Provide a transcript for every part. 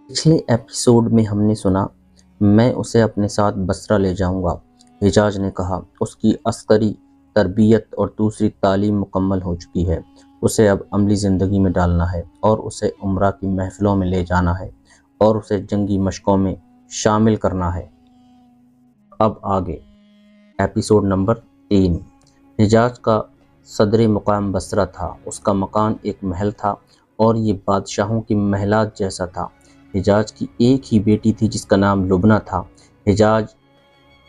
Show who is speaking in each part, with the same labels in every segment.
Speaker 1: پچھلے ایپیسوڈ میں ہم نے سنا میں اسے اپنے ساتھ بصرہ لے جاؤں گا۔ حجاز نے کہا اس کی عسکری تربیت اور دوسری تعلیم مکمل ہو چکی ہے، اسے اب عملی زندگی میں ڈالنا ہے اور اسے عمرہ کی محفلوں میں لے جانا ہے اور اسے جنگی مشقوں میں شامل کرنا ہے۔ اب آگے ایپیسوڈ نمبر 3۔ حجاز کا صدر مقام بصرہ تھا، اس کا مکان ایک محل تھا اور یہ بادشاہوں کے محلات جیسا تھا۔ حجاز کی ایک ہی بیٹی تھی جس کا نام لبنہ تھا۔ حجاز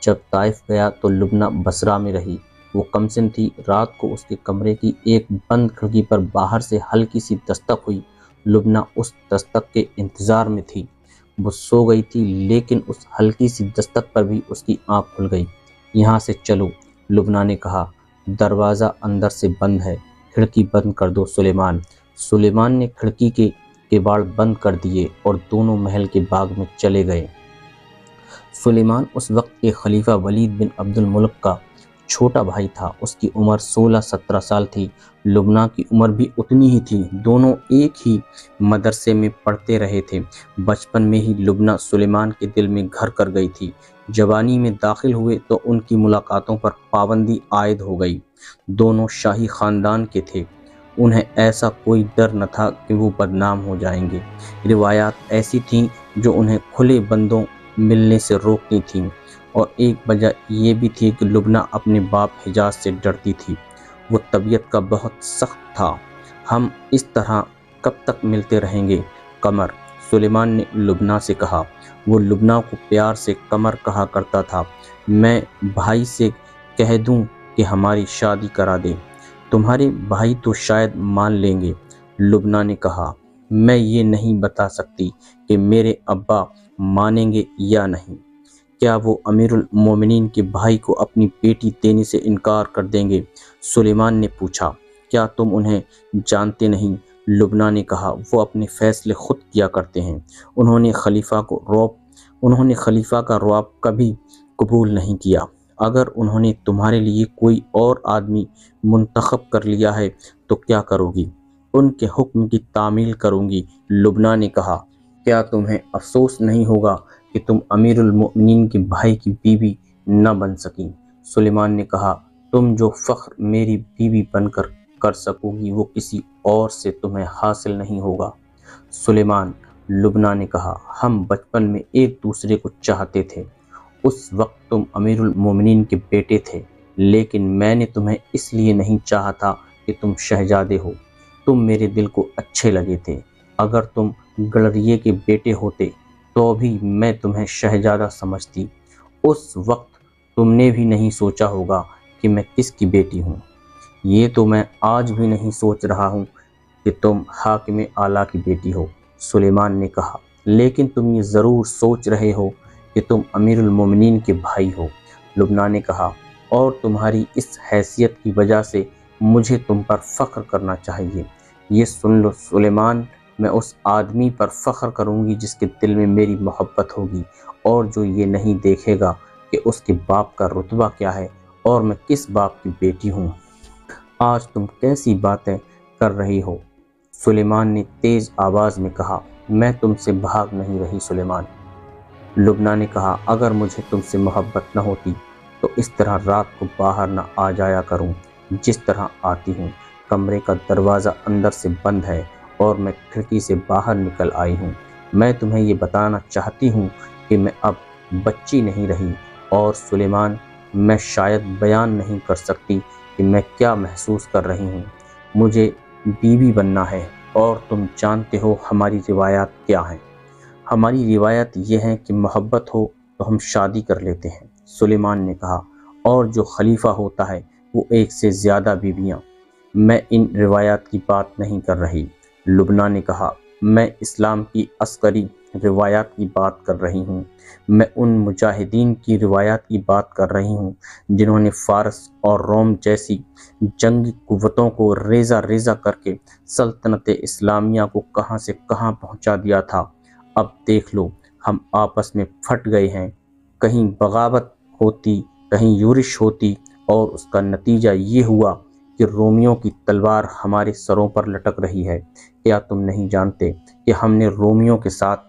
Speaker 1: جب طائف گیا تو لبنہ بصرہ میں رہی۔ وہ کمسن تھی۔ رات کو اس کے کمرے کی ایک بند کھڑکی پر باہر سے ہلکی سی دستک ہوئی۔ لبنہ اس دستک کے انتظار میں تھی۔ وہ سو گئی تھی لیکن اس ہلکی سی دستک پر بھی اس کی آنکھ کھل گئی۔ یہاں سے چلو، لبنہ نے کہا، دروازہ اندر سے بند ہے، کھڑکی بند کر دو سلیمان۔ سلیمان نے کھڑکی کے کیواڑ بند کر دیے اور دونوں محل کے باغ میں چلے گئے۔ سلیمان اس وقت کے خلیفہ ولید بن عبد الملک کا چھوٹا بھائی تھا۔ اس کی عمر 16-17 سال تھی۔ لبنہ کی عمر بھی اتنی ہی تھی۔ دونوں ایک ہی مدرسے میں پڑھتے رہے تھے۔ بچپن میں ہی لبنہ سلیمان کے دل میں گھر کر گئی تھی۔ جوانی میں داخل ہوئے تو ان کی ملاقاتوں پر پابندی عائد ہو گئی۔ دونوں شاہی خاندان کے تھے، انہیں ایسا کوئی ڈر نہ تھا کہ وہ بدنام ہو جائیں گے۔ روایات ایسی تھیں جو انہیں کھلے بندوں ملنے سے روکتی تھیں، اور ایک وجہ یہ بھی تھی کہ لبنہ اپنے باپ حجاز سے ڈرتی تھی۔ وہ طبیعت کا بہت سخت تھا۔ ہم اس طرح کب تک ملتے رہیں گے قمر؟ سلیمان نے لبنہ سے کہا۔ وہ لبنہ کو پیار سے قمر کہا کرتا تھا۔ میں بھائی سے کہہ دوں کہ ہماری شادی کرا دے؟ تمہارے بھائی تو شاید مان لیں گے، لبنہ نے کہا۔ میں یہ نہیں بتا سکتی کہ میرے ابا مانیں گے یا نہیں۔ کیا وہ امیر المومنین کے بھائی کو اپنی بیٹی دینے سے انکار کر دیں گے؟ سلیمان نے پوچھا۔ کیا تم انہیں جانتے نہیں؟ لبنہ نے کہا۔ وہ اپنے فیصلے خود کیا کرتے ہیں۔ انہوں نے خلیفہ کا رعب کبھی قبول نہیں کیا۔ اگر انہوں نے تمہارے لیے کوئی اور آدمی منتخب کر لیا ہے تو کیا کرو گی؟ ان کے حکم کی تعمیل کروں گی، لبنہ نے کہا۔ کیا تمہیں افسوس نہیں ہوگا کہ تم امیر المؤمنین کے بھائی کی بیوی نہ بن سکیں؟ سلیمان نے کہا۔ تم جو فخر میری بیوی بن کر سکو گی وہ کسی اور سے تمہیں حاصل نہیں ہوگا، سلیمان، لبنہ نے کہا۔ ہم بچپن میں ایک دوسرے کو چاہتے تھے۔ اس وقت تم امیر المومنین کے بیٹے تھے، لیکن میں نے تمہیں اس لیے نہیں چاہا تھا کہ تم شہزادے ہو۔ تم میرے دل کو اچھے لگے تھے۔ اگر تم گلریے کے بیٹے ہوتے تو بھی میں تمہیں شہزادہ سمجھتی۔ اس وقت تم نے بھی نہیں سوچا ہوگا کہ میں کس کی بیٹی ہوں۔ یہ تو میں آج بھی نہیں سوچ رہا ہوں کہ تم حاکم اعلیٰ کی بیٹی ہو، سلیمان نے کہا۔ لیکن تم یہ ضرور سوچ رہے ہو کہ تم امیر المومنین کے بھائی ہو، لبنہ نے کہا، اور تمہاری اس حیثیت کی وجہ سے مجھے تم پر فخر کرنا چاہیے۔ یہ سن لو سلیمان، میں اس آدمی پر فخر کروں گی جس کے دل میں میری محبت ہوگی، اور جو یہ نہیں دیکھے گا کہ اس کے باپ کا رتبہ کیا ہے اور میں کس باپ کی بیٹی ہوں۔ آج تم کیسی باتیں کر رہی ہو؟ سلیمان نے تیز آواز میں کہا۔ میں تم سے بھاگ نہیں رہی سلیمان، لبنہ نے کہا۔ اگر مجھے تم سے محبت نہ ہوتی تو اس طرح رات کو باہر نہ آ جایا کروں جس طرح آتی ہوں۔ کمرے کا دروازہ اندر سے بند ہے اور میں کھڑکی سے باہر نکل آئی ہوں۔ میں تمہیں یہ بتانا چاہتی ہوں کہ میں اب بچی نہیں رہی، اور سلیمان، میں شاید بیان نہیں کر سکتی کہ میں کیا محسوس کر رہی ہوں۔ مجھے بیوی بننا ہے، اور تم جانتے ہو ہماری روایات کیا ہیں۔ ہماری روایت یہ ہے کہ محبت ہو تو ہم شادی کر لیتے ہیں، سلیمان نے کہا، اور جو خلیفہ ہوتا ہے وہ ایک سے زیادہ بیویاں۔ میں ان روایات کی بات نہیں کر رہی، لبنہ نے کہا۔ میں اسلام کی عسکری روایات کی بات کر رہی ہوں۔ میں ان مجاہدین کی روایات کی بات کر رہی ہوں جنہوں نے فارس اور روم جیسی جنگی قوتوں کو ریزہ ریزہ کر کے سلطنت اسلامیہ کو کہاں سے کہاں پہنچا دیا تھا۔ اب دیکھ لو، ہم آپس میں پھٹ گئے ہیں۔ کہیں بغاوت ہوتی، کہیں یورش ہوتی، اور اس کا نتیجہ یہ ہوا کہ رومیوں کی تلوار ہمارے سروں پر لٹک رہی ہے۔ کیا تم نہیں جانتے کہ ہم نے رومیوں کے ساتھ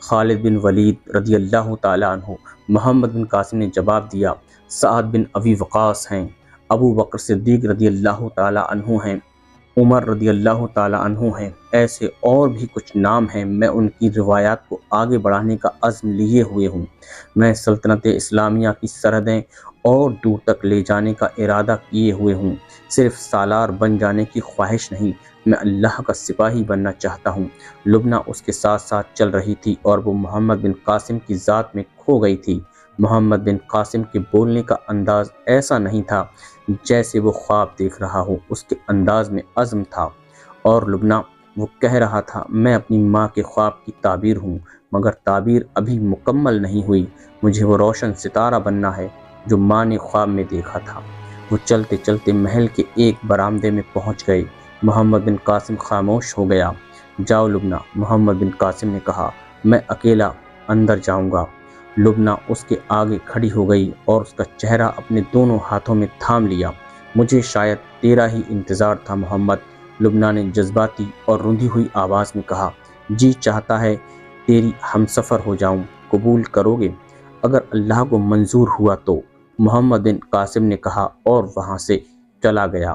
Speaker 1: خالد بن ولید رضی اللہ تعالیٰ عنہ۔ محمد بن قاسم نے جواب دیا، سعد بن ابی وقاص ہیں، ابو بکر صدیق رضی اللہ تعالیٰ عنہ ہیں، عمر رضی اللہ تعالیٰ عنہ ہیں، ایسے اور بھی کچھ نام ہیں۔ میں ان کی روایات کو آگے بڑھانے کا عزم لیے ہوئے ہوں۔ میں سلطنت اسلامیہ کی سرحدیں اور دور تک لے جانے کا ارادہ کیے ہوئے ہوں۔ صرف سالار بن جانے کی خواہش نہیں، میں اللہ کا سپاہی بننا چاہتا ہوں۔ لبنہ اس کے ساتھ ساتھ چل رہی تھی اور وہ محمد بن قاسم کی ذات میں کھو گئی تھی۔ محمد بن قاسم کے بولنے کا انداز ایسا نہیں تھا جیسے وہ خواب دیکھ رہا ہو، اس کے انداز میں عزم تھا۔ اور لبنہ، وہ کہہ رہا تھا، میں اپنی ماں کے خواب کی تعبیر ہوں، مگر تعبیر ابھی مکمل نہیں ہوئی۔ مجھے وہ روشن ستارہ بننا ہے جو ماں نے خواب میں دیکھا تھا۔ وہ چلتے چلتے محل کے ایک برآمدے میں پہنچ گئے۔ محمد بن قاسم خاموش ہو گیا۔ جاؤ لبنہ، محمد بن قاسم نے کہا، میں اکیلا اندر جاؤں گا۔ لبنہ اس کے آگے کھڑی ہو گئی اور اس کا چہرہ اپنے دونوں ہاتھوں میں تھام لیا۔ مجھے شاید تیرا ہی انتظار تھا محمد، لبنہ نے جذباتی اور رندھی ہوئی آواز میں کہا۔ جی چاہتا ہے تیری ہمسفر ہو جاؤں، قبول کرو گے؟ اگر اللہ کو منظور ہوا تو، محمد بن قاسم نے کہا اور وہاں سے چلا گیا۔